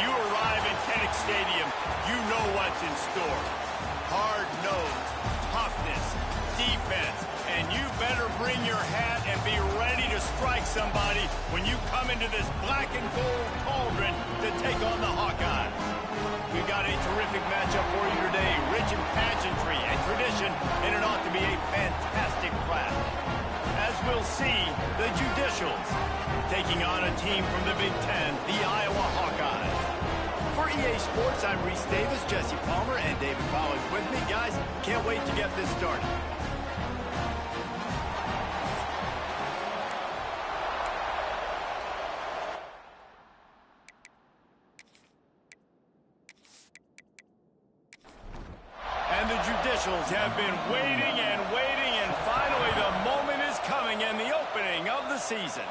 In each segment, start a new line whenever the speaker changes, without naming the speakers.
you arrive in Kinnick Stadium, you know what's in store. Hard nose, toughness, defense, and you better bring your hat and be ready to strike somebody when you come into this black and gold cauldron to take on the Hawkeyes. We've got a terrific matchup for you today, rich in pageantry and tradition, and it ought to be a fantastic clash. As we'll see, the Judicials taking on a team from the Big Ten, the Iowa Hawkeyes. For EA Sports, I'm Reese Davis, Jesse Palmer, and David Pollard with me. Guys, can't wait to get this started. And the Judicials have been waiting and waiting, and finally the moment is coming and the opening of the season.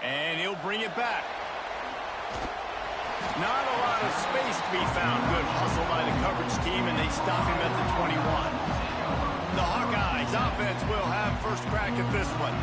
And he'll bring it back. Not a lot of space to be found. Good hustle by the coverage team, and they stop him at the 21. The Hawkeyes offense will have first crack at this one.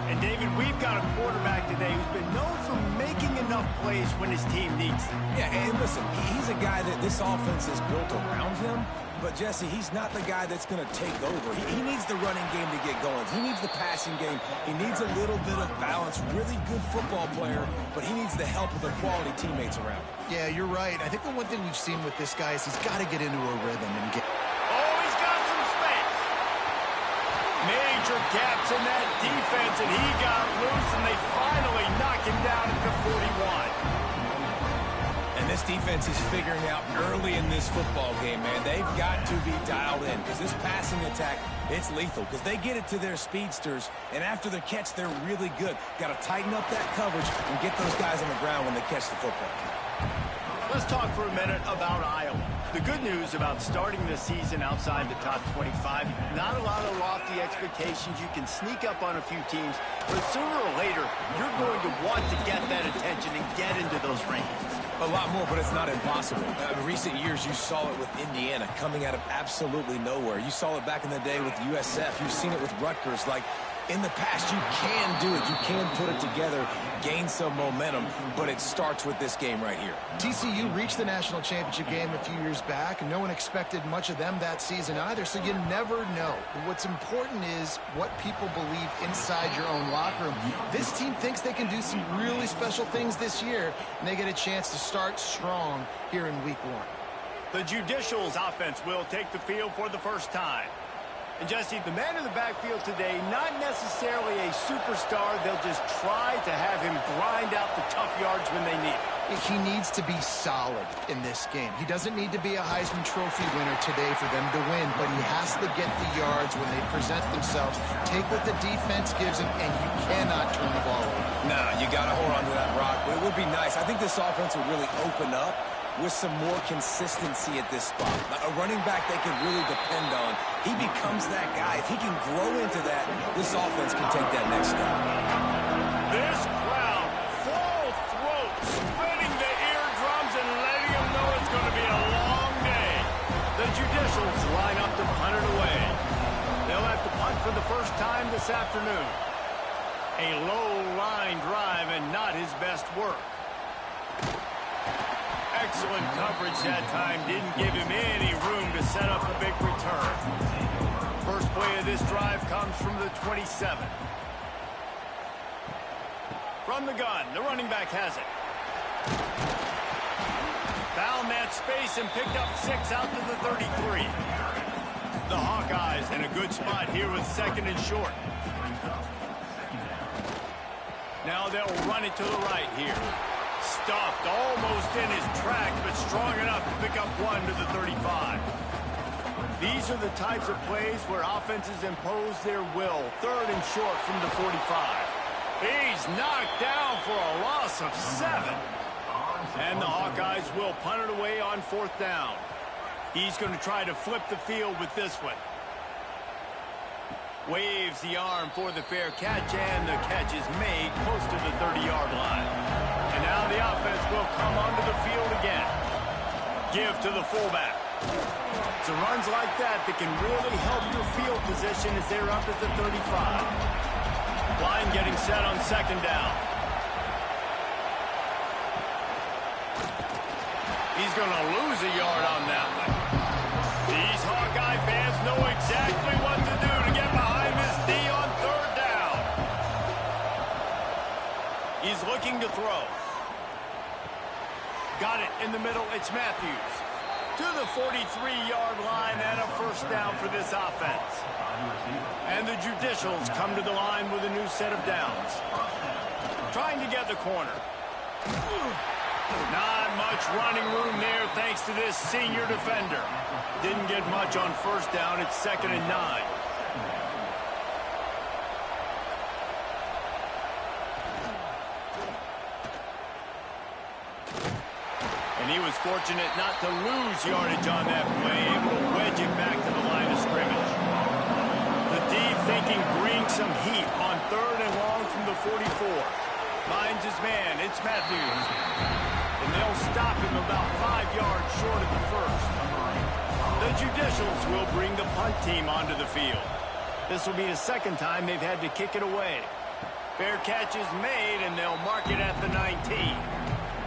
And, David, we've got a quarterback today who's been known for making enough plays when his team needs them.
Yeah, and listen, he's a guy that this offense is built around him. But, Jesse, he's not the guy that's going to take over. He needs the running game to get going. He needs the passing game. He needs a little bit of balance. Really good football player, but he needs the help of the quality teammates around him.
Yeah, you're right. I think the one thing we've seen with this guy is he's got to get into a rhythm and get...
Oh, he's got some space. Major gaps in that defense, and he got loose, and they finally knock him down at the 41.
And this defense is figuring out early in this football game, man. They've got to be dialed in because this passing attack, it's lethal because they get it to their speedsters, and after the catch, they're really good. Got to tighten up that coverage and get those guys on the ground when they catch the football.
Let's talk for a minute about Iowa. The good news about starting the season outside the top 25, not a lot of lofty expectations. You can sneak up on a few teams, but sooner or later, you're going to want to get that attention and get into those rankings.
A lot more, but it's not impossible. In recent years, you saw it with Indiana coming out of absolutely nowhere. You saw it back in the day with USF. You've seen it with Rutgers. Like, in the past, you can do it. You can put it together, gain some momentum, but it starts with this game right here.
TCU reached the national championship game a few years back, and no one expected much of them that season either, so you never know. What's important is what people believe inside your own locker room. This team thinks they can do some really special things this year, and they get a chance to start strong here in week 1.
The Judicials offense will take the field for the first time. And, Jesse, the man in the backfield today, not necessarily a superstar. They'll just try to have him grind out the tough yards when they need it.
He needs to be solid in this game. He doesn't need to be a Heisman Trophy winner today for them to win, but he has to get the yards when they present themselves. Take what the defense gives him, and you cannot turn the ball over.
Nah, you got to hold on to that rock, but it would be nice. I think this offense would really open up with some more consistency at this spot. A running back they can really depend on. He becomes that guy. If he can grow into that, this offense can take that next step.
This crowd, full throat, spreading the eardrums and letting them know it's going to be a long day. The Judicials line up to punt it away. They'll have to punt for the first time this afternoon. A low-line drive and not his best work. Excellent coverage that time. Didn't give him any room to set up a big return. First play of this drive comes from the 27. From the gun, the running back has it. Found that space and picked up 6 out to the 33. The Hawkeyes in a good spot here with second and short. Now they'll run it to the right here. Stuffed almost in his track, but strong enough to pick up 1 to the 35. These are the types of plays where offenses impose their will. Third and short from the 45. He's knocked down for a loss of 7. And the Hawkeyes will punt it away on 4th down. He's going to try to flip the field with this one. Waves the arm for the fair catch, and the catch is made close to the 30-yard line. And now the offense will come onto the field again. Give to the fullback. It's runs like that that can really help your field position as they're up at the 35. Line getting set on 2nd down. He's going to lose a yard on that one. These Hawkeye fans know exactly what to do to get behind this D on third down. He's looking to throw. Got it in the middle. It's Matthews. To the 43-yard line and a first down for this offense. And the Judicials come to the line with a new set of downs. Trying to get the corner. Not much running room there thanks to this senior defender. Didn't get much on first down. It's 2nd and 9. And he was fortunate not to lose yardage on that play, able to wedge it back to the line of scrimmage. The D thinking bring some heat on 3rd and long from the 44. Finds his man. It's Matthews. And they'll stop him about 5 yards short of the first. The Judicials will bring the punt team onto the field. This will be the 2nd time they've had to kick it away. Fair catch is made, and they'll mark it at the 19.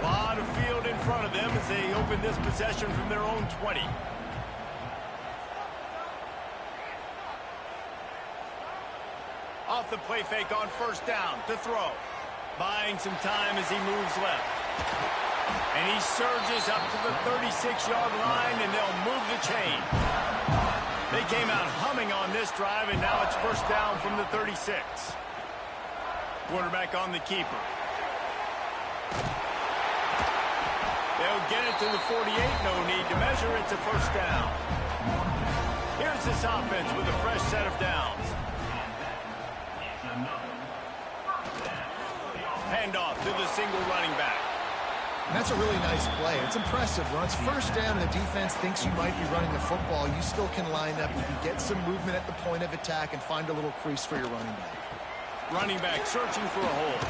A lot of field in front of them as they open this possession from their own 20. Off the play fake on first down to throw. Buying some time as he moves left. And he surges up to the 36-yard line, and they'll move the chain. They came out humming on this drive, and now it's first down from the 36. Quarterback on the keeper. They'll get it to the 48. No need to measure. It's a first down. Here's this offense with a fresh set of downs. Handoff to the single running back.
That's a really nice play. It's impressive. When it's first down and the defense thinks you might be running the football, you still can line up. You can get some movement at the point of attack and find a little crease for your running back.
Running back searching for a hole.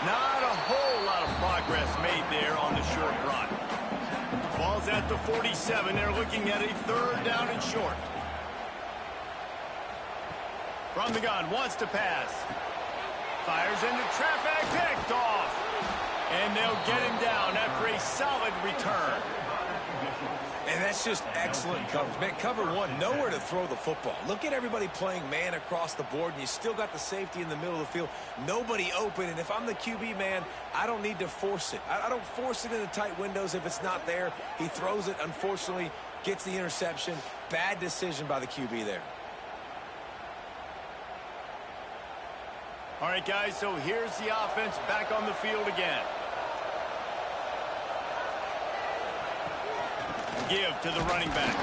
Not a whole lot of progress made there on the short run. Ball's at the 47. They're looking at a 3rd down and short. From the gun, wants to pass. Fires into traffic, picked off. And they'll get him down after a solid return.
And that's just excellent coverage. Man, cover one, nowhere to throw the football. Look at everybody playing man across the board, and you still got the safety in the middle of the field. Nobody open, and if I'm the QB, man, I don't need to force it. I don't force it in the tight windows if it's not there. He throws it, unfortunately, gets the interception. Bad decision by the QB there.
All right, guys, so here's the offense back on the field again. Give to the running back.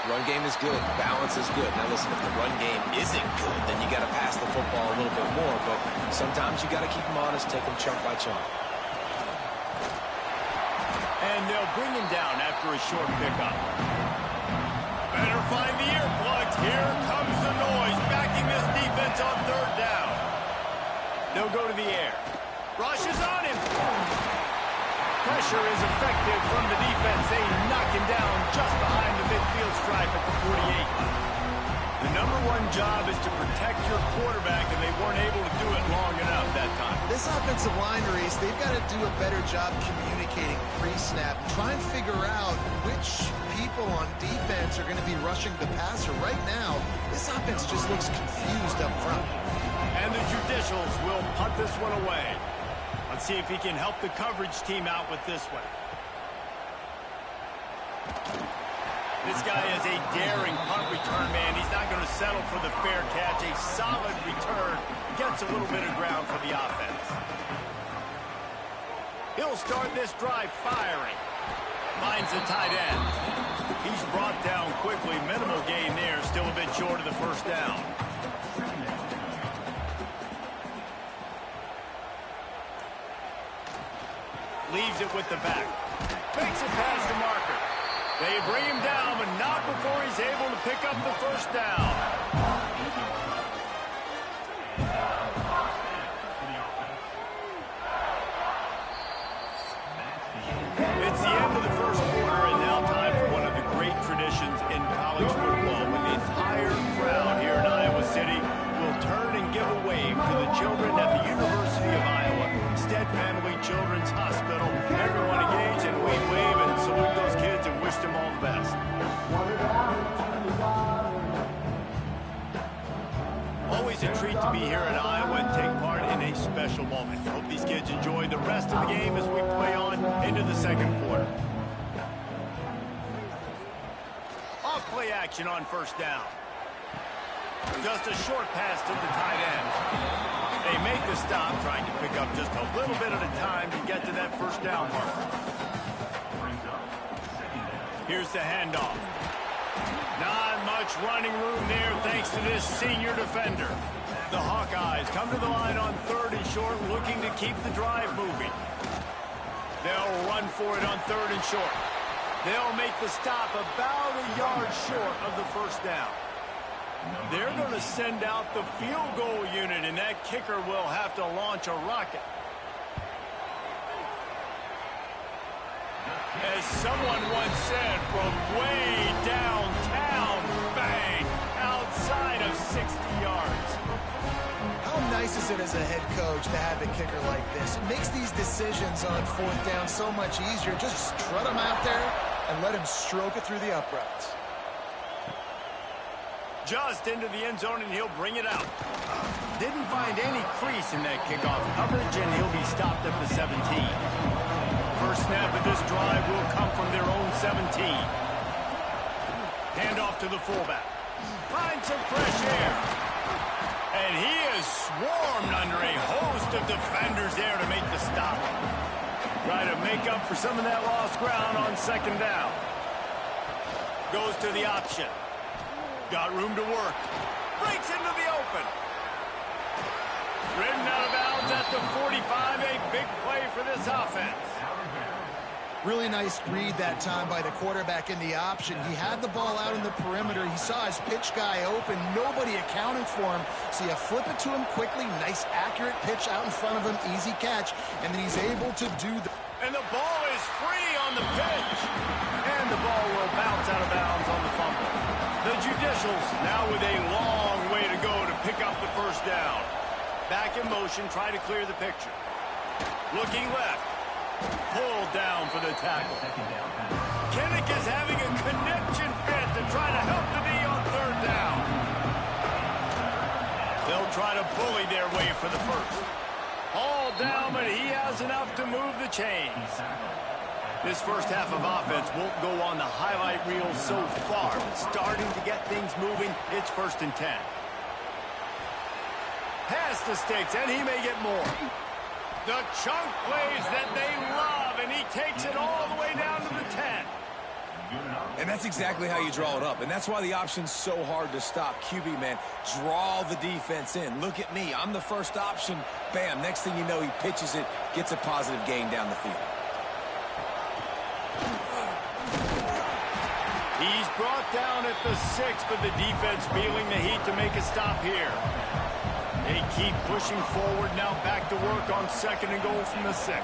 Run game is good. Balance is good. Now, listen, if the run game isn't good, then you got to pass the football a little bit more. But sometimes you got to keep them honest, take them chunk by chunk.
And they'll bring him down after a short pickup. Better find the earplugs. Here comes the noise, backing this defense on 3rd down. They'll go to the air. Rush is on him. Pressure is effective from the defense. They knock him down just behind the midfield stripe at the 48. The #1 job is to protect your quarterback, and they weren't able to do it long enough that time.
This offensive line race, they've got to do a better job communicating pre-snap. Try and figure out which people on defense are going to be rushing the passer. Right now, this offense just looks confused up front.
And the Judicials will punt this one away. Let's see if he can help the coverage team out with this one. This guy is a daring punt return man. He's not going to settle for the fair catch. A solid return. Gets a little bit of ground for the offense. He'll start this drive firing. Finds the tight end. He's brought down quickly. Minimal gain there. Still a bit short of the first down. Leaves it with the back. Makes it past the marker. They bring him down, but not before he's able to pick up the first down. It's the end of the first quarter, and now time for one of the great traditions in college football, when the entire crowd here in Iowa City will turn and give a wave to the children at the University of Iowa Stead Family Children's Hospital. Everyone engaged, and we wave always a treat to be here at Iowa and take part in a special moment. Hope these kids enjoy the rest of the game as we play on into the second quarter. Off play action on first down. Just a short pass to the tight end. They make the stop, trying to pick up just a little bit at a time to get to that first down marker. Here's the handoff. Not much running room there thanks to this senior defender. The Hawkeyes come to the line on 3rd and short, looking to keep the drive moving. They'll run for it on 3rd and short. They'll make the stop about a yard short of the first down. They're going to send out the field goal unit, and that kicker will have to launch a rocket. As someone once said, from way downtown, bang, outside of 60 yards.
How nice is it as a head coach to have a kicker like this? It makes these decisions on 4th down so much easier. Just strut him out there and let him stroke it through the uprights.
Just into the end zone, and he'll bring it out. Didn't find any crease in that kickoff coverage, and he'll be stopped at the 17. First snap of this drive will come from their own 17. Hand off to the fullback. Find some fresh air. And he is swarmed under a host of defenders there to make the stop. Try to make up for some of that lost ground on 2nd down. Goes to the option. Got room to work. Breaks into the open. Ridden out of bounds at the 45. A big play for this offense.
Really nice read that time by the quarterback in the option. He had the ball out in the perimeter. He saw his pitch guy open. Nobody accounting for him. So you flip it to him quickly. Nice, accurate pitch out in front of him. Easy catch. And then he's able to do the...
And the ball is free on the pitch. And the ball will bounce out of bounds on the fumble. The Judicials now with a long way to go to pick up the first down. Back in motion, try to clear the picture. Looking left. Pulled down for the tackle. Kinnick is having a connection fit to try to help the D on 3rd down. They'll try to bully their way for the first. All down, but he has enough to move the chains. This first half of offense won't go on the highlight reel so far, but starting to get things moving, it's 1st and 10. Pass the sticks, and he may get more. The chunk plays that they love, and he takes it all the way down to the 10.
And that's exactly how you draw it up. And that's why the option's so hard to stop. QB, man, draw the defense in. Look at me. I'm the first option. Bam. Next thing you know, he pitches it, gets a positive gain down the field.
He's brought down at the 6, but the defense feeling the heat to make a stop here. They keep pushing forward, now back to work on 2nd and goal from the 6.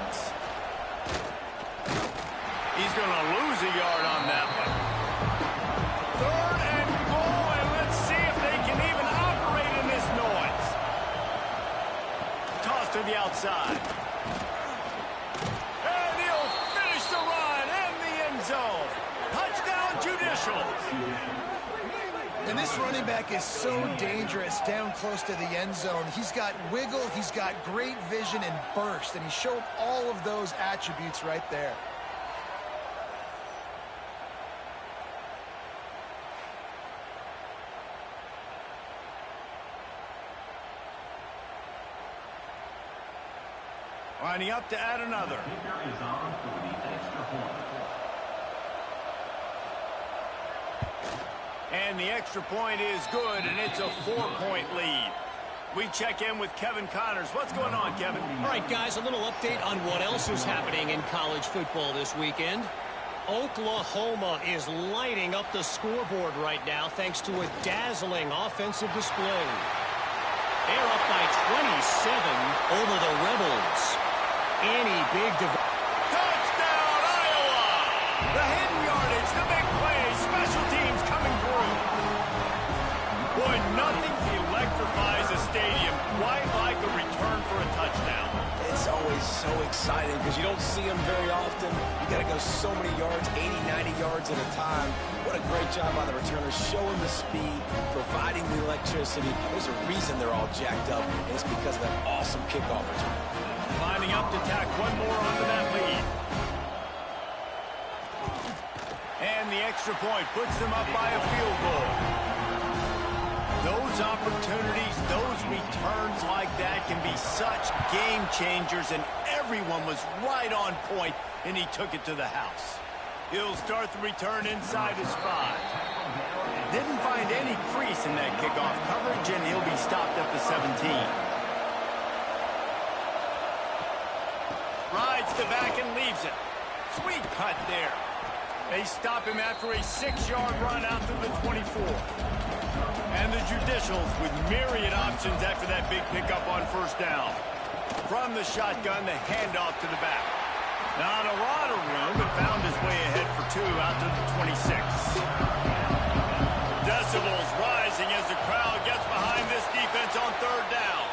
He's going to lose a yard on that one. 3rd and goal, and let's see if they can even operate in this noise. Toss to the outside. And he'll finish the run in the end zone. Touchdown, Judicials.
And this running back is so dangerous down close to the end zone. He's got wiggle, he's got great vision and burst, and he showed all of those attributes right there.
Lining up to add another. And the extra point is good, and it's a 4-point lead. We check in with Kevin Connors. What's going on, Kevin?
All right, guys, a little update on what else is happening in college football this weekend. Oklahoma is lighting up the scoreboard right now thanks to a dazzling offensive display. They're up by 27 over the Rebels. Any big
touchdown, Iowa! The hidden yardage, the big play, special teams coming through. Boy, nothing electrifies a stadium quite like a return for a touchdown.
It's always so exciting because you don't see them very often. You got to go so many yards, 80, 90 yards at a time. What a great job by the returners, showing the speed, providing the electricity. There's a reason they're all jacked up, and it's because of that awesome kickoff return.
Lining up to tack one more onto that lead. And the extra point puts them up by a field goal. Those opportunities, those returns like that can be such game changers, and everyone was right on point, and he took it to the house. He'll start the return inside his 5. Didn't find any crease in that kickoff coverage, and he'll be stopped at the 17. Rides the back and leaves it. Sweet cut there. They stop him after a 6-yard run out to the 24. And the Judicials with myriad options after that big pickup on first down. From the shotgun, the handoff to the back. Not a lot of room, but found his way ahead for 2 out to the 26. Decibels rising as the crowd gets behind this defense on third down.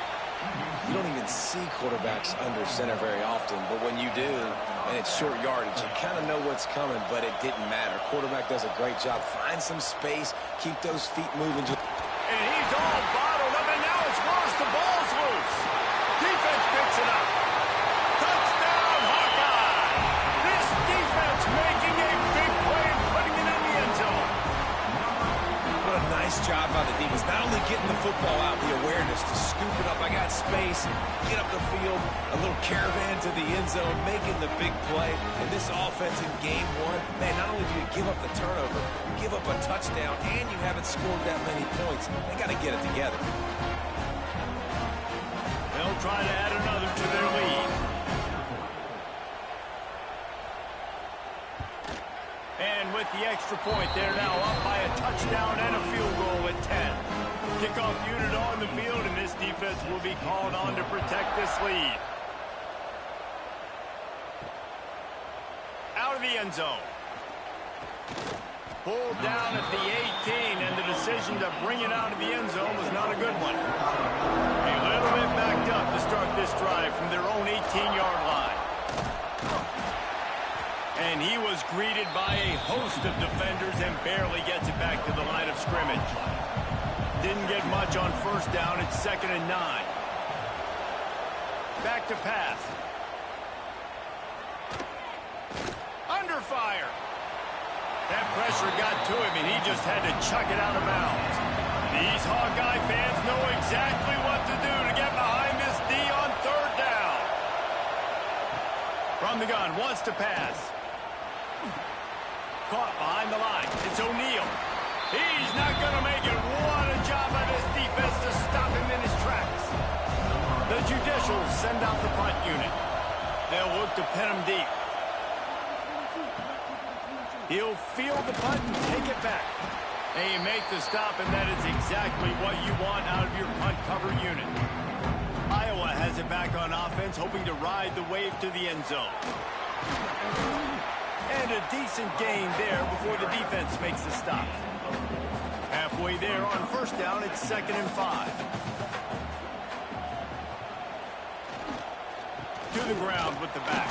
You don't even see quarterbacks under center very often, but when you do, and it's short yardage, you kind of know what's coming, but it didn't matter. Quarterback does a great job. Find some space, keep those feet moving.
And he's all bottled up, and now it's worse. The ball's loose. Defense picks it up. Touchdown, Hawkeye! This defense making a big play and putting it in the end zone.
What a nice job by the defense. Not only getting the football out, the awareness to scoop it up. I got space, get up the field, a little caravan to the end zone, making the big play. And this offense in game 1, man, not only do you give up the turnover, you give up a touchdown, and you haven't scored that many points. They got to get it together.
They'll try to add another to their lead. And with the extra point, they're now up by a touchdown and a field goal at 10. Kickoff unit on the field, and this defense will be called on to protect this lead. Out of the end zone. Pulled down at the 18, and the decision to bring it out of the end zone was not a good one. A little bit backed up to start this drive from their own 18-yard line. And he was greeted by a host of defenders and barely gets it back to the line of scrimmage. Didn't get much on first down. It's 2nd and 9. Back to pass. Under fire. That pressure got to him, and he just had to chuck it out of bounds. These Hawkeye fans know exactly what to do to get behind this D on third down. From the gun, wants to pass. Caught behind the line. It's O'Neal. He's not going to make it. What a job by this defense to stop him in his tracks. The Judicials send out the punt unit. They'll look to pin him deep. He'll field the punt and take it back. They make the stop, and that is exactly what you want out of your punt cover unit. Iowa has it back on offense, hoping to ride the wave to the end zone. And a decent gain there before the defense makes the stop. Halfway there on first down, it's 2nd and 5. To the ground with the back.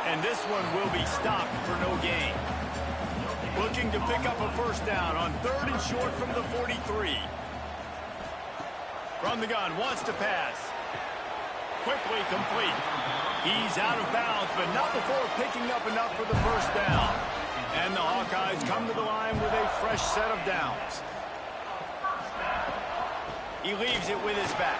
And this one will be stopped for no gain. Looking to pick up a first down on 3rd and short from the 43. From the gun, wants to pass. Quickly complete. He's out of bounds, but not before picking up enough for the first down. And the Hawkeyes come to the line with a fresh set of downs. He leaves it with his back.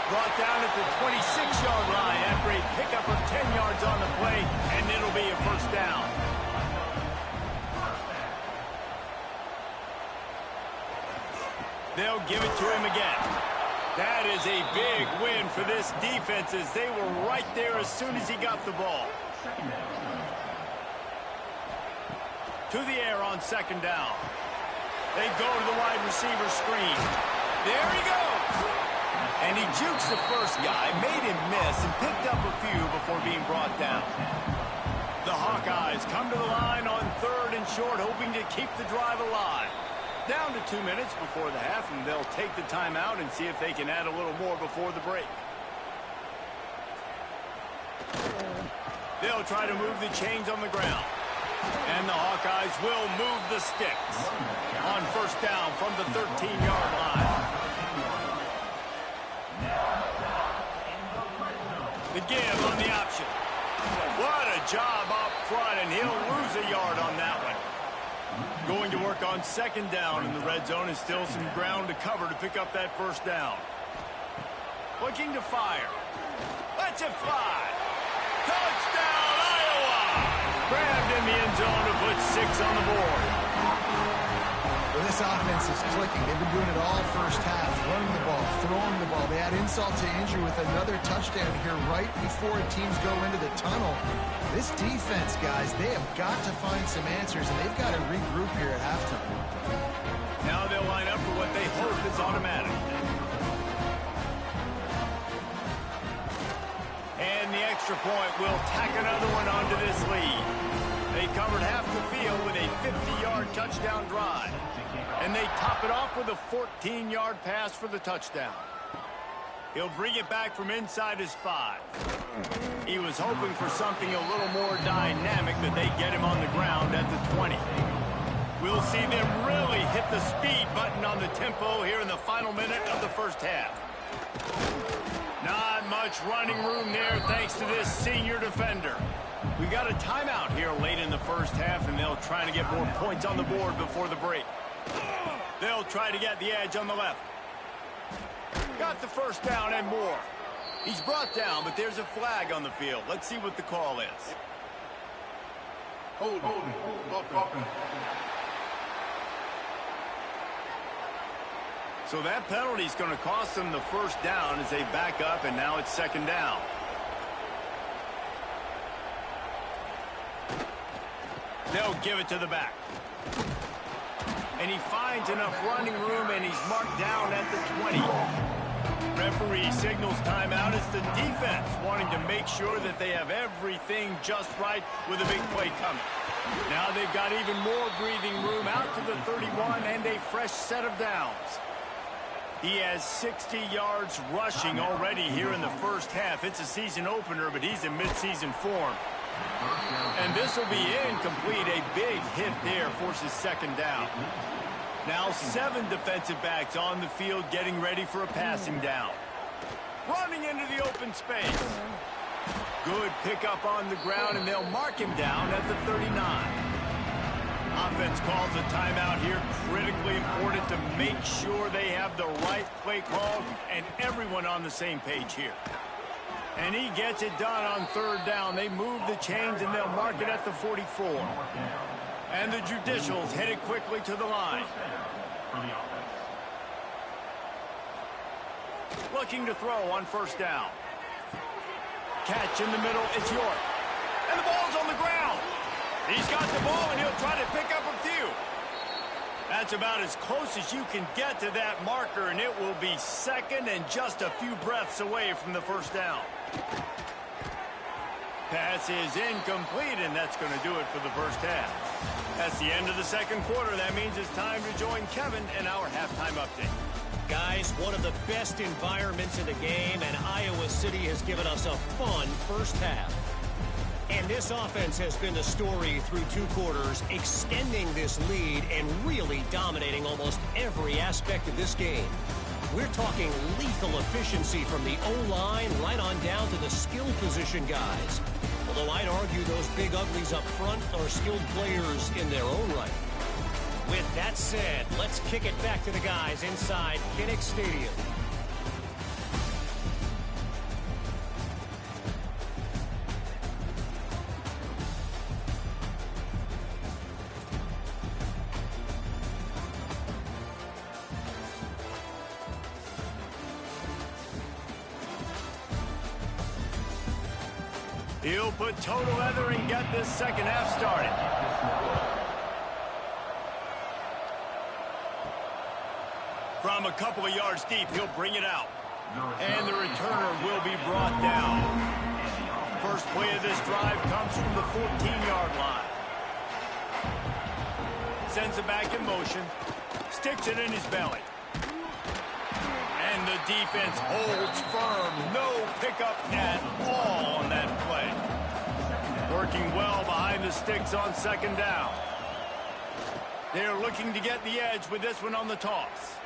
Brought down at the 26-yard line after a pickup of 10 yards on the play, and it'll be a first down. They'll give it to him again. That is a big win for this defense, as they were right there as soon as he got the ball. To the air on 2nd down. They go to the wide receiver screen. There he goes. And he jukes the first guy, made him miss, and picked up a few before being brought down. The Hawkeyes come to the line on 3rd and short, hoping to keep the drive alive. Down to 2 minutes before the half, and they'll take the timeout and see if they can add a little more before the break. They'll try to move the chains on the ground. And the Hawkeyes will move the sticks on first down from the 13-yard line. The give on the option. What a job up front, and he'll lose a yard on that one. Going to work on second down in the red zone, and still some ground to cover to pick up that first down. Looking to fire. Lets it fly. Touchdown, Iowa! Grabbed in the end zone to put 6 on the board.
Well, this offense is clicking. They've been doing it all first half, running the ball, throwing the ball. They add insult to injury with another touchdown here right before teams go into the tunnel. This defense, guys, they have got to find some answers, and they've got to regroup here at halftime.
Now they'll line up for what they hope is automatic. And the extra point will tack another one onto this lead. They covered half the field with a 50-yard touchdown drive. And they top it off with a 14-yard pass for the touchdown. He'll bring it back from inside his 5. He was hoping for something a little more dynamic, but they get him on the ground at the 20. We'll see them really hit the speed button on the tempo here in the final minute of the first half. Not much running room there thanks to this senior defender. We got a timeout here late in the first half, and they'll try to get more points on the board before the break. They'll try to get the edge on the left. Got the first down and more. He's brought down, but there's a flag on the field. Let's see what the call is.
Hold.
So that penalty is going to cost them the first down as they back up, and now it's second down. They'll give it to the back. And he finds enough running room, and he's marked down at the 20. Referee signals timeout. It's the defense wanting to make sure that they have everything just right with a big play coming. Now they've got even more breathing room out to the 31 and a fresh set of downs. He has 60 yards rushing already here in the first half. It's a season opener, but he's in midseason form. And this will be incomplete. A big hit there forces second down. Now 7 defensive backs on the field getting ready for a passing down. Running into the open space. Good pickup on the ground, and they'll mark him down at the 39. Offense calls a timeout here. Critically important to make sure they have the right play called and everyone on the same page here. And he gets it done on third down. They move the chains, and they'll mark it at the 44. And the Judicials headed quickly to the line. Looking to throw on first down. Catch in the middle. It's York. And the ball's on the ground. He's got the ball, and he'll try to pick up a few. That's about as close as you can get to that marker, and it will be second and just a few breaths away from the first down. Pass is incomplete, and that's going to do it for the first half. That's the end of the second quarter. That means it's time to join Kevin in our halftime update.
Guys, one of the best environments in the game, and Iowa City has given us a fun first half. And this offense has been the story through 2 quarters, extending this lead and really dominating almost every aspect of this game. We're talking lethal efficiency from the O-line right on down to the skill position guys. Although I'd argue those big uglies up front are skilled players in their own right. With that said, let's kick it back to the guys inside Kinnick Stadium.
He'll put total leather and get this second half started. From a couple of yards deep, he'll bring it out. And the returner will be brought down. First play of this drive comes from the 14-yard line. Sends it back in motion. Sticks it in his belly. And the defense holds firm. No pickup at all on that play. Working well behind the sticks on second down. They're looking to get the edge with this one on the toss.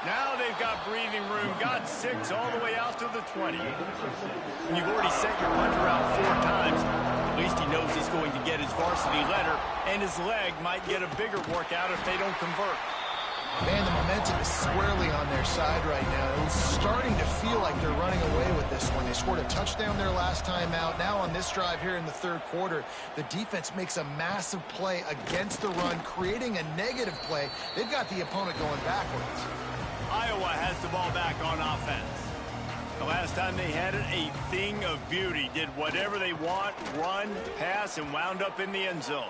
Now they've got breathing room. Got 6 all the way out to the 20. When you've already sent your punter out 4 times, at least he knows he's going to get his varsity letter, and his leg might get a bigger workout if they don't convert.
Man, the momentum is squarely on their side right now. It's starting to feel like they're running away with this one. They scored a touchdown their last time out. Now on this drive here in the third quarter, the defense makes a massive play against the run, creating a negative play. They've got the opponent going backwards.
Iowa has the ball back on offense. The last time they had it, a thing of beauty. Did whatever they want, run, pass, and wound up in the end zone.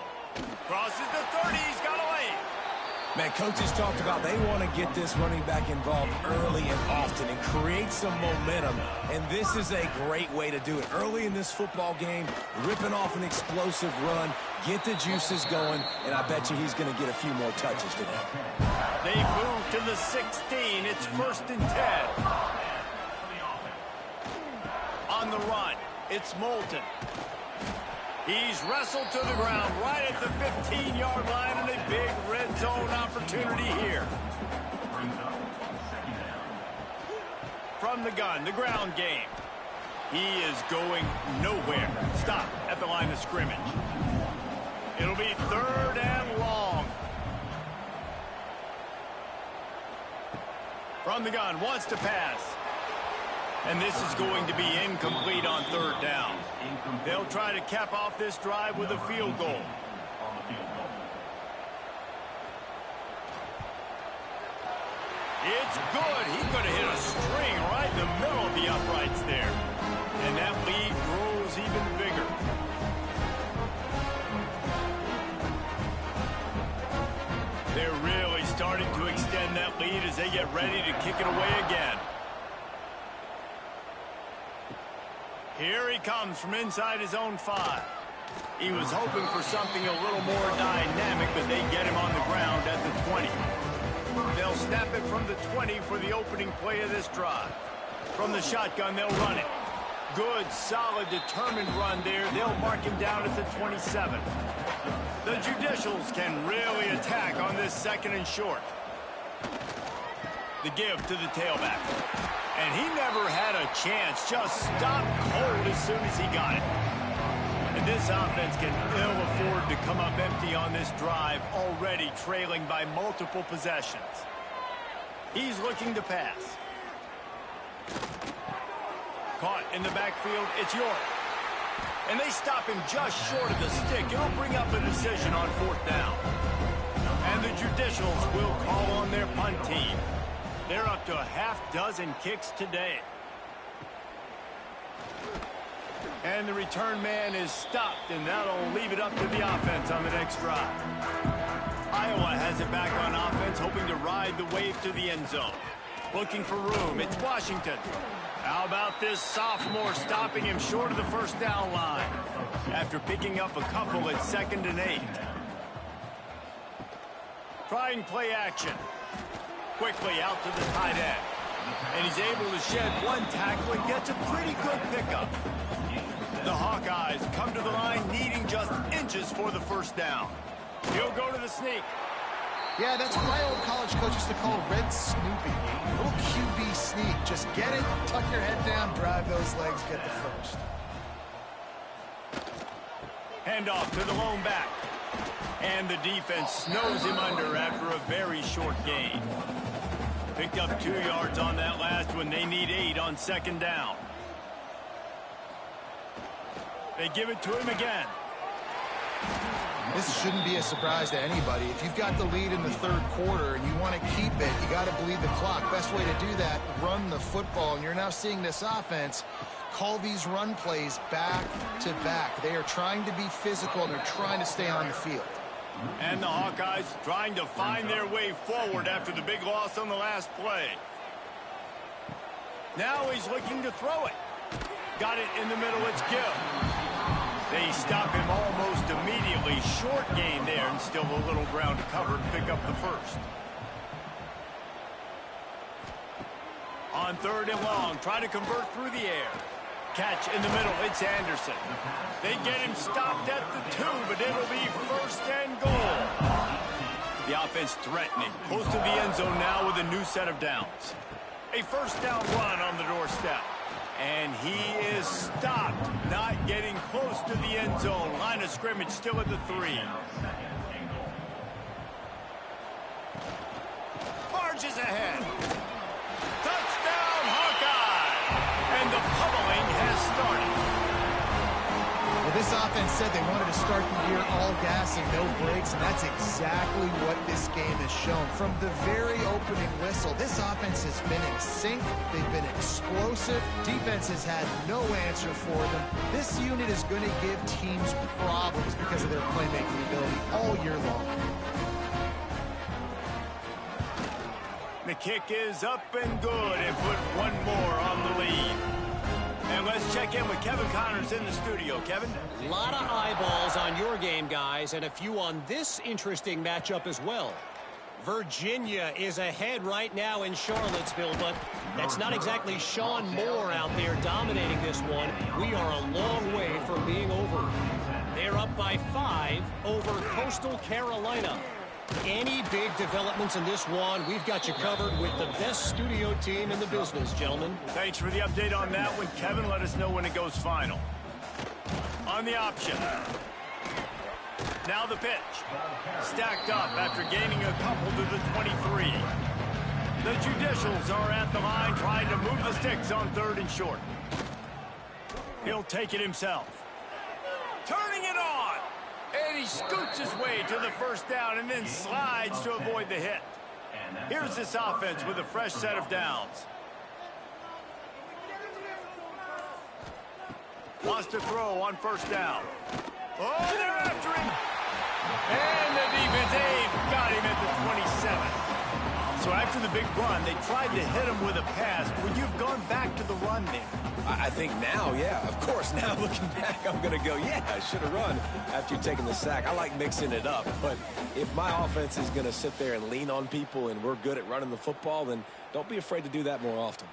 Crosses the 30, he's got a lane.
Man, coaches talked about they want to get this running back involved early and often and create some momentum, and this is a great way to do it. Early in this football game, ripping off an explosive run, get the juices going, and I bet you he's going to get a few more touches today.
They move to the 16. It's 1st and 10. On the run, it's Moulton. He's wrestled to the ground right at the 15-yard line, and a big red zone opportunity here. From the gun, the ground game. He is going nowhere. Stop at the line of scrimmage. It'll be 3rd and long. From the gun, wants to pass. And this is going to be incomplete on 3rd down. They'll try to cap off this drive with a field goal. It's good. He could have hit a string right in the middle of the uprights there. And that lead grows even bigger. They're really starting to extend that lead as they get ready to kick it away again. Here he comes from inside his own 5. He was hoping for something a little more dynamic, but they get him on the ground at the 20. They'll snap it from the 20 for the opening play of this drive. From the shotgun, they'll run it. Good, solid, determined run there. They'll mark him down at the 27. The Judicials can really attack on this 2nd and short. The give to the tailback. And he never had a chance. Just stopped cold as soon as he got it. And this offense can ill afford to come up empty on this drive, already trailing by multiple possessions. He's looking to pass. Caught in the backfield, it's York. And they stop him just short of the stick. It'll bring up a decision on 4th down. And the Judicials will call on their punt team. They're up to a half-dozen kicks today. And the return man is stopped, and that'll leave it up to the offense on the next drive. Iowa has it back on offense, hoping to ride the wave to the end zone. Looking for room. It's Washington. How about this sophomore stopping him short of the 1st down line after picking up a couple at 2nd and 8. Trying play action. Quickly out to the tight end. And he's able to shed one tackle and gets a pretty good pickup. The Hawkeyes come to the line needing just inches for the 1st down. He'll go to the sneak.
Yeah, that's what my old college coach used to call red snooping. A little QB sneak. Just get it, tuck your head down, drive those legs, get the 1st.
Handoff to the lone back. And the defense snows him under after a very short gain. Picked up 2 yards on that last one. They need 8 on 2nd down. They give it to him again.
This shouldn't be a surprise to anybody. If you've got the lead in the 3rd quarter and you want to keep it, you got to bleed the clock. Best way to do that, run the football. And you're now seeing this offense call these run plays back to back. They are trying to be physical, and they're trying to stay on the field.
And the Hawkeyes trying to find their way forward after the big loss on the last play. Now he's looking to throw it. Got it in the middle, it's Gill. They stop him almost immediately. Short gain there, and still a little ground to cover and pick up the 1st. On 3rd and long, try to convert through the air. Catch in the middle. It's Anderson. They get him stopped at the 2, but it'll be first and goal. The offense threatening. Close to the end zone now with a new set of downs. A first down run on the doorstep. And he is stopped. Not getting close to the end zone. Line of scrimmage still at the 3. Marches ahead. Touchdown, Hawkeye! And the pummeling has started.
Well, this offense said they wanted to start the year all gas and no brakes, and that's exactly what this game has shown. From the very opening whistle, this offense has been in sync. They've been explosive. Defense has had no answer for them. This unit is going to give teams problems because of their playmaking ability all year long.
The kick is up and good, and put one more on the lead. And let's check in with Kevin Connors in the studio. Kevin?
A lot of eyeballs on your game, guys, and a few on this interesting matchup as well. Virginia is ahead right now in Charlottesville, but that's not exactly Sean Moore out there dominating this one. We are a long way from being over. They're up by 5 over Coastal Carolina. Any big developments in this one, we've got you covered with the best studio team in the business, gentlemen.
Thanks for the update on that one, Kevin. Let us know when it goes final. On the option. Now the pitch. Stacked up after gaining a couple to the 23. The Judicials are at the line trying to move the sticks on 3rd and short. He'll take it himself. Turning it on. And he scoots his way to the first down and then slides to avoid the hit. Here's this offense with a fresh set of downs. Wants to throw on first down. Oh, they're after him. And the defense, they've got him at the 27. So after the big run, they tried to hit him with a pass. Would you have gone back to the run there?
I think now, yeah, of course. Now looking back, I'm going to go, yeah, I should have run after taking the sack. I like mixing it up, but if my offense is going to sit there and lean on people and we're good at running the football, then don't be afraid to do that more often.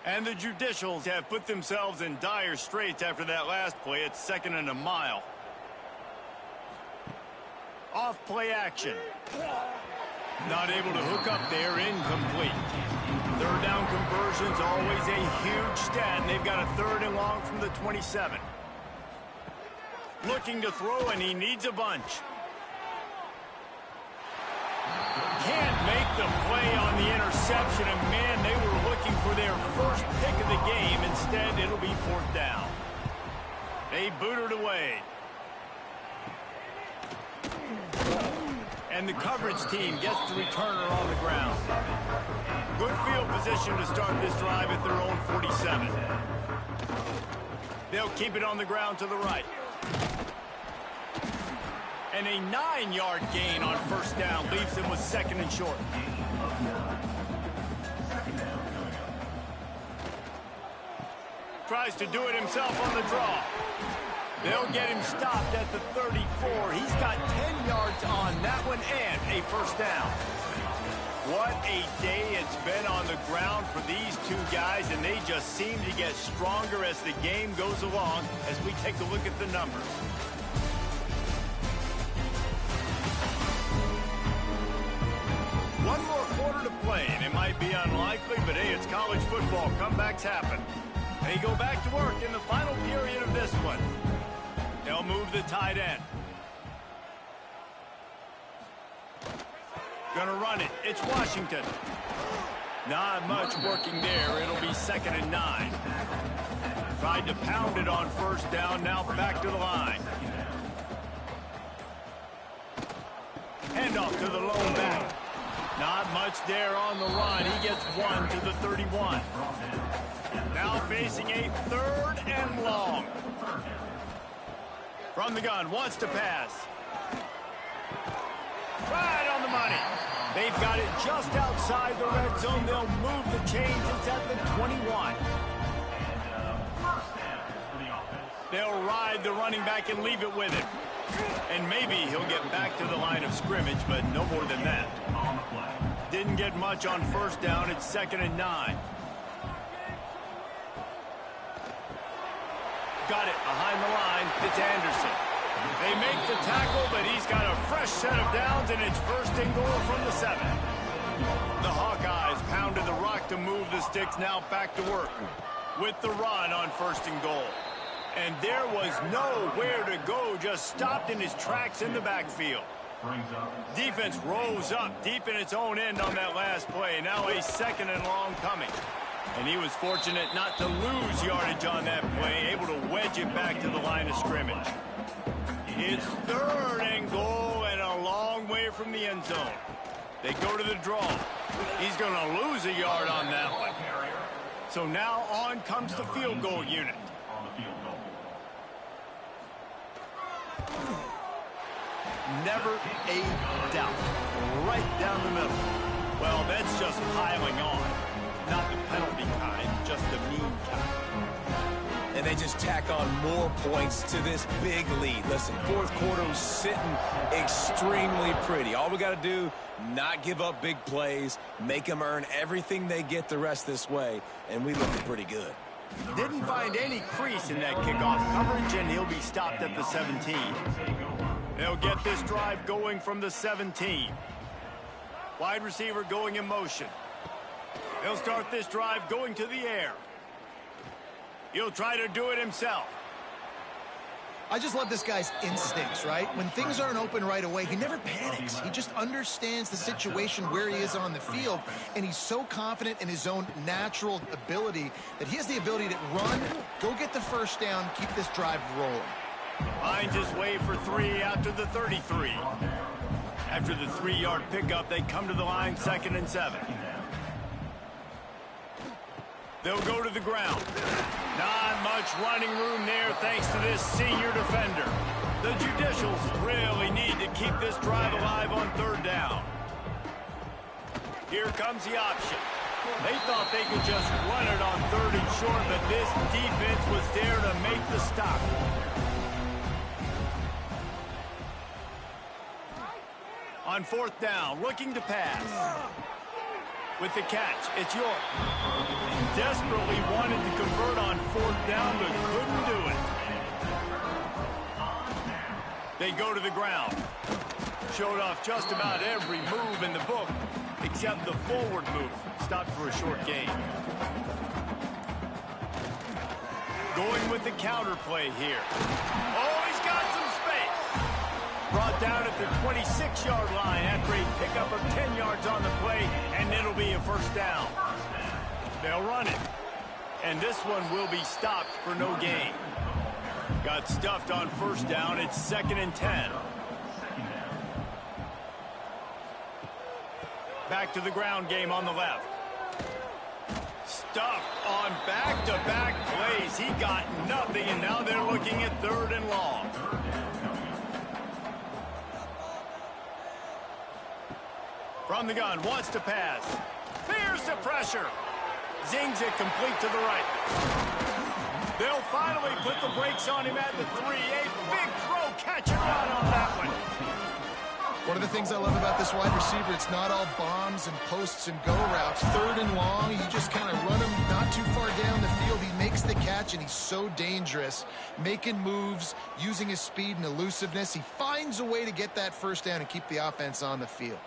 And the Judicials have put themselves in dire straits after that last play. It's 2nd and a mile. Off play action. Not able to hook up there, incomplete. 3rd down conversion's always a huge stat, and they've got a 3rd and long from the 27. Looking to throw, and he needs a bunch. Can't make the play on the interception, and man, they were looking for their first pick of the game. Instead, it'll be 4th down. They boot it away. And the coverage team gets the returner on the ground. Good field position to start this drive at their own 47. They'll keep it on the ground to the right. And a 9-yard gain on first down leaves them with 2nd and short. Tries to do it himself on the draw. They'll get him stopped at the 34. He's got 10 yards on that one and a first down. What a day it's been on the ground for these two guys, and they just seem to get stronger as the game goes along as we take a look at the numbers. One more quarter to play, and it might be unlikely, but hey, it's college football. Comebacks happen. They go back to work in the final period of this one. They'll move the tight end. Gonna run it. It's Washington. Not much working there. It'll be 2nd and 9. Tried to pound it on first down. Now back to the line. Handoff to the lone back. Not much there on the run. He gets 1 to the 31. Now facing a 3rd and long. From the gun, wants to pass. Right on the money. They've got it just outside the red zone. They'll move the chains. It's at the 21. They'll ride the running back and leave it with him. And maybe he'll get back to the line of scrimmage, but no more than that. Didn't get much on first down. It's 2nd and 9. got it behind the line. It's Anderson. They make the tackle, but he's got a fresh set of downs, and it's first and goal from the 7. The Hawkeyes pounded the rock to move the sticks, now back to work with the run on first and goal. And there was nowhere to go, just stopped in his tracks in the backfield. Defense rose up deep in its own end on that last play. Now a second and long coming. And he was fortunate not to lose yardage on that play, able to wedge it back to the line of scrimmage. It's third and goal and a long way from the end zone. They go to the draw. He's going to lose a yard on that one. So now on comes the field goal unit. Never a doubt. Right down the middle. Well, that's just piling on. Not the penalty kind, just the mean kind.
And they just tack on more points to this big lead. Listen, fourth quarter was sitting extremely pretty. All we got to do, not give up big plays, make them earn everything they get the rest this way, and we look pretty good.
Didn't find any crease in that kickoff coverage, and he'll be stopped at the 17. They'll get this drive going from the 17. Wide receiver going in motion. They'll start this drive going to the air. He'll try to do it himself.
I just love this guy's instincts, right? When things aren't open right away, he never panics. He just understands the situation where he is on the field, and he's so confident in his own natural ability that he has the ability to run, go get the first down, keep this drive rolling.
Finds his way for 3 after the 33. After the 3-yard pickup, they come to the line, 2nd and 7. They'll go to the ground. Not much running room there thanks to this senior defender. The Judicials really need to keep this drive alive on 3rd down. Here comes the option. They thought they could just run it on 3rd and short, but this defense was there to make the stop. On 4th down, looking to pass. With the catch, it's York. Desperately wanted to convert on 4th down, but couldn't do it. They go to the ground. Showed off just about every move in the book, except the forward move. Stopped for a short gain. Going with the counter play here. Oh, he's got some space. Brought down at the 26-yard line after a pickup of 10 yards on the play, and it'll be a first down. They'll run it. And this one will be stopped for no gain. Got stuffed on 1st down. It's 2nd and 10. Back to the ground game on the left. Stuffed on back-to-back plays. He got nothing, and now they're looking at 3rd and long. From the gun, wants to pass. Fears the pressure. Zings it complete to the right. They'll finally put the brakes on him at the 3. A big throw, catch and run on that one.
One of the things I love about this wide receiver, it's not all bombs and posts and go routes. 3rd and long, you just kind of run him not too far down the field. He makes the catch, and he's so dangerous, making moves, using his speed and elusiveness. He finds a way to get that first down and keep the offense on the field.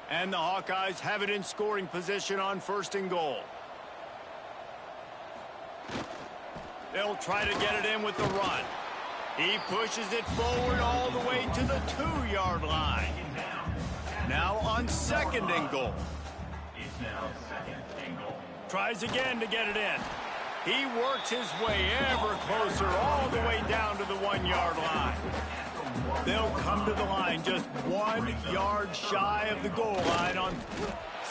And the Hawkeyes have it in scoring position on 1st and goal. They'll try to get it in with the run. He pushes it forward all the way to the 2-yard line. Now on 2nd and goal. Tries again to get it in. He works his way ever closer all the way down to the 1-yard line. They'll come to the line just 1 yard shy of the goal line on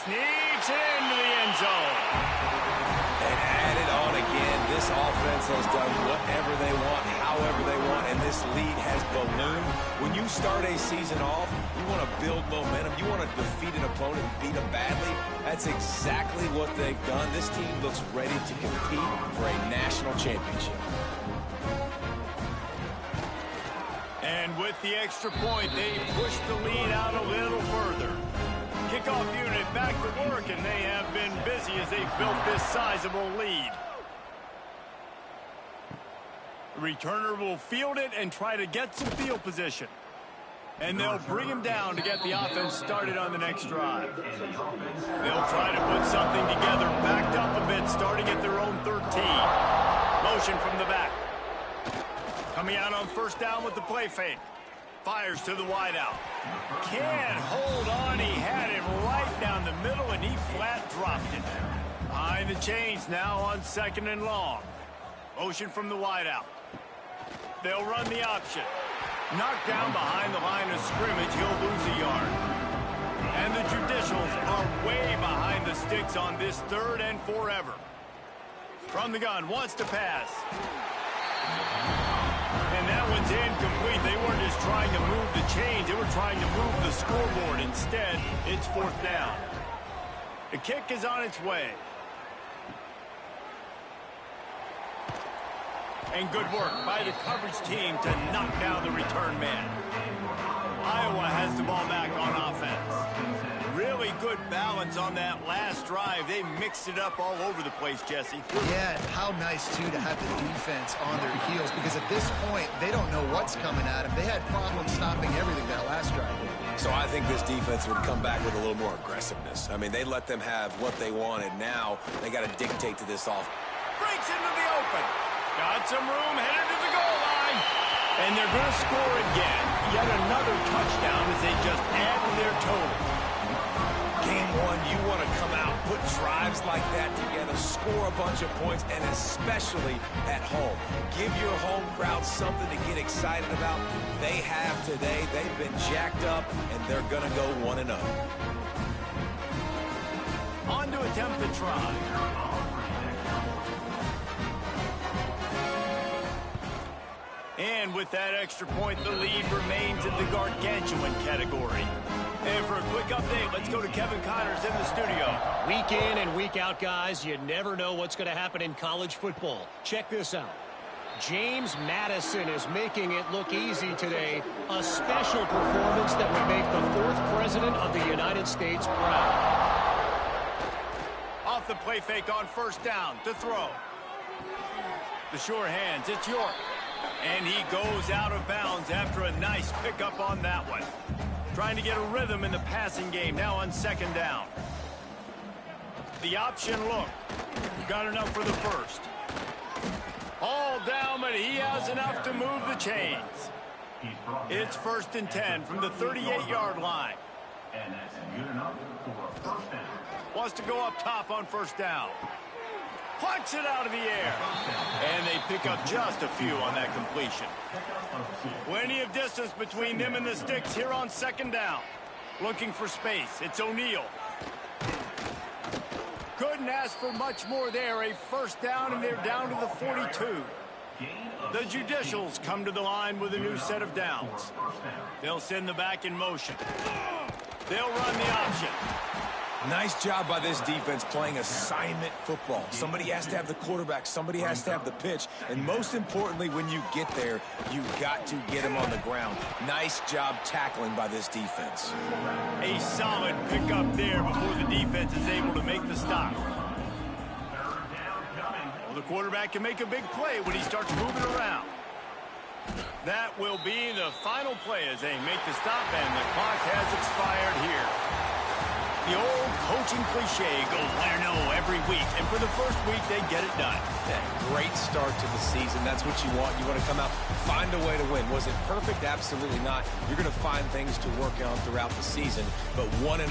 sneaks into the end zone.
And add it on again. This offense has done whatever they want, however they want, and this lead has ballooned. When you start a season off, you want to build momentum. You want to defeat an opponent and beat them badly. That's exactly what they've done. This team looks ready to compete for a national championship. And
with the extra point, they push the lead out a little further. Kickoff unit back to work, and they have been busy as they've built this sizable lead. The returner will field it and try to get some field position. And they'll bring him down to get the offense started on the next drive. They'll try to put something together, backed up a bit, starting at their own 13. Motion from the back. Coming out on first down with the play fake. Fires to the wideout. Can't hold on. He had it right down the middle, and he flat dropped it. Behind the chains now on 2nd and long. Motion from the wideout. They'll run the option. Knocked down behind the line of scrimmage, he'll lose a yard. And the Judicials are way behind the sticks on this 3rd and forever. From the gun, wants to pass. And that one's incomplete. They weren't just trying to move the chains, they were trying to move the scoreboard. Instead, it's 4th down. The kick is on its way. And good work by the coverage team to knock down the return man. Iowa has the ball back on offense. Really good balance on that last drive. They mixed it up all over the place, Jesse.
Yeah, how nice, too, to have the defense on their heels, because at this point, they don't know what's coming at them. They had problems stopping everything that last drive.
So I think this defense would come back with a little more aggressiveness. I mean, they let them have what they wanted. Now they got to dictate to this offense.
Breaks into the open. Got some room, headed to the goal line. And they're going to score again. Yet another touchdown as they just add to their total.
Game 1, you want to come out, put drives like that together, score a bunch of points, and especially at home. Give your home crowd something to get excited about. They have today. They've been jacked up, and they're going to go 1-0.
On to attempt the try. And with that extra point, the lead remains in the gargantuan category. And for a quick update, let's go to Kevin Connors in the studio.
Week in and week out, guys, you never know what's going to happen in college football. Check this out. James Madison is making it look easy today. A special performance that would make the 4th president of the United States proud.
Off the play fake on first down to throw. The sure hands, it's York. And he goes out of bounds after a nice pickup on that one. Trying to get a rhythm in the passing game now on 2nd down. The option look. Got enough for the first. All down, but he has enough to move the chains. It's 1st and 10 from the 38-yard line. And that's good enough for a first down. Wants to go up top on first down. Plucks it out of the air. And they pick up just a few on that completion. Plenty of distance between them and the sticks here on 2nd down. Looking for space. It's O'Neal. Couldn't ask for much more there. A first down, and they're down to the 42. The Judicials come to the line with a new set of downs. They'll send the back in motion. They'll run the option.
Nice job by this defense playing assignment football. Somebody has to have the quarterback. Somebody has to have the pitch. And most importantly, when you get there, you've got to get him on the ground. Nice job tackling by this defense.
A solid pickup there before the defense is able to make the stop. Well, the quarterback can make a big play when he starts moving around. That will be the final play as they make the stop, and the clock has expired here. The old coaching cliche, go 1-0 every week. And for the first week, they get it done.
Yeah, great start to the season. That's what you want. You want to come out, find a way to win. Was it perfect? Absolutely not. You're going to find things to work on throughout the season. But 1-0,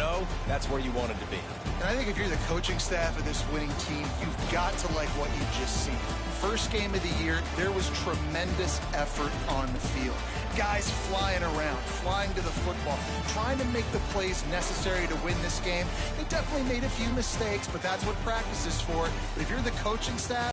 that's where you wanted to be.
And I think if you're the coaching staff of this winning team, you've got to like what you've just seen. First game of the year, there was tremendous effort on the field. Guys flying around, flying to the football, trying to make the plays necessary to win this game. They definitely made a few mistakes, but that's what practice is for. But if you're the coaching staff,